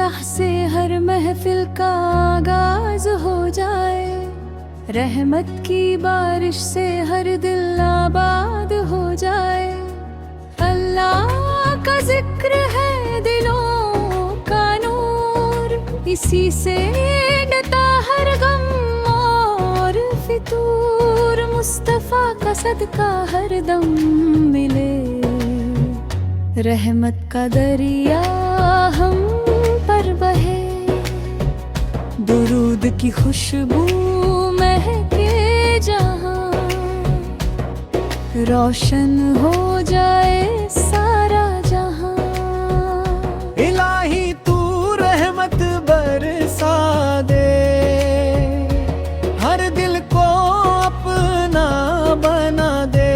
अल्लाह से हर महफिल का आगाज हो जाए, रहमत की बारिश से हर दिल आबाद हो जाए। अल्लाह का जिक्र है दिलों का नूर, इसी से डटा हर गम और फितूर। मुस्तफा का सदका हर दम मिले, रहमत का दरिया हम पर बहे। दुरूद की खुशबू महके जहां, रोशन हो जाए सारा जहां। इलाही तू रहमत बरसा दे, हर दिल को अपना बना दे।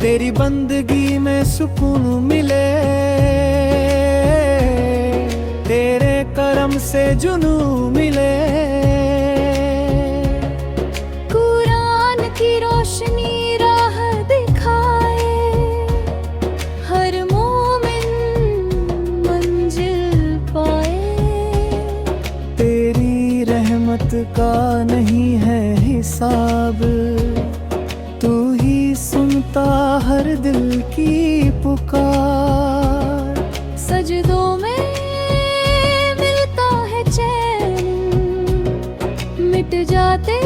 तेरी बंदगी में सुकून मिले, तेरे करम से जुनू मिले। कुरान की रोशनी राह दिखाए, हर मोमिन मंजिल पाए। तेरी रहमत का नहीं है हिसाब, तू ही सुनता हर दिल की पुकार। सजदों में मिलता है चैन, मिट जाते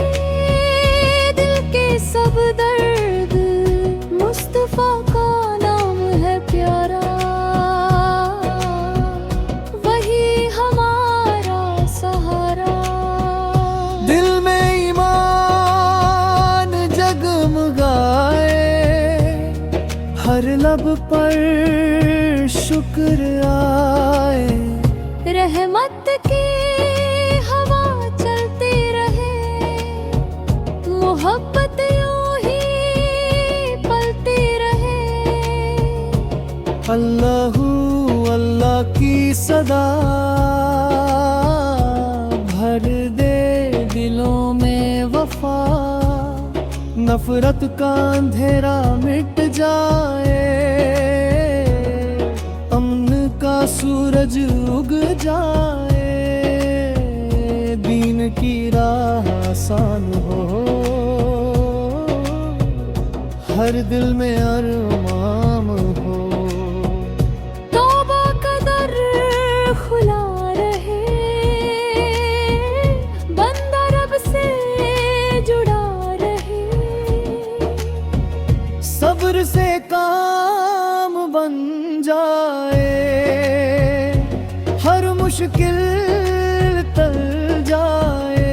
दिल के सब दर्द। मुस्तफा का नाम है प्यारा, वही हमारा सहारा। दिल में ईमान जगमगाए, हर लब पर शुक्र आए। रहमत की हवा चलती रहे, मोहब्बत यूं ही पलती रहे। अल्लाहू अल्लाह की सदा भर दे दिलों में वफा। नफरत का अंधेरा मिट जाए, अमन का सूरज उग जाए। दीन की राह आसान हो, हर दिल में अरमान हो। तौबा का दर खुला रहे, बंदा रब से जुड़ा रहे। सब्र से काम बन जाए, हर मुश्किल टल जाए।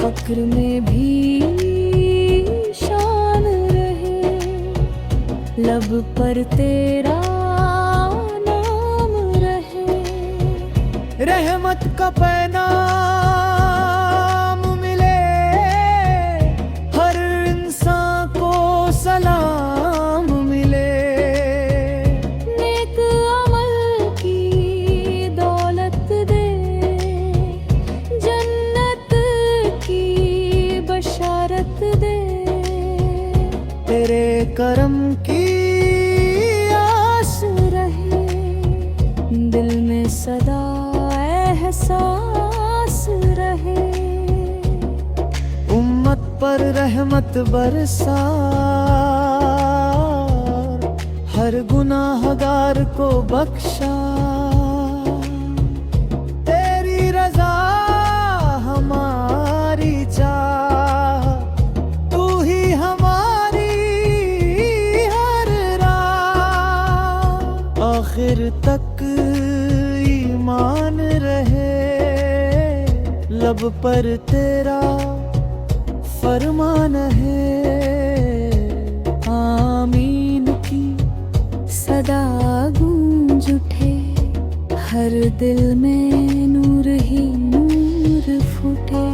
फक्र में भी शान रहे, लब पर तेरा नाम रहे। रहमत का पैगाम मिले, हर इंसान को सलाम मिले। नेक अमल की दौलत दे, जन्नत की बशारत दे। तेरे करम की आस रहे, दिल में सदा एहसास रहे। उम्मत पर रहमत बरसा, हर गुनाहगार को बख्शा। तेरी रजा हमारी चाह, तू ही हमारी हर राह। आखिर तक ईमान रहे, लब पर तेरा फरमान है। आमीन की सदा गूंज उठे, हर दिल में नूर ही नूर फूटे।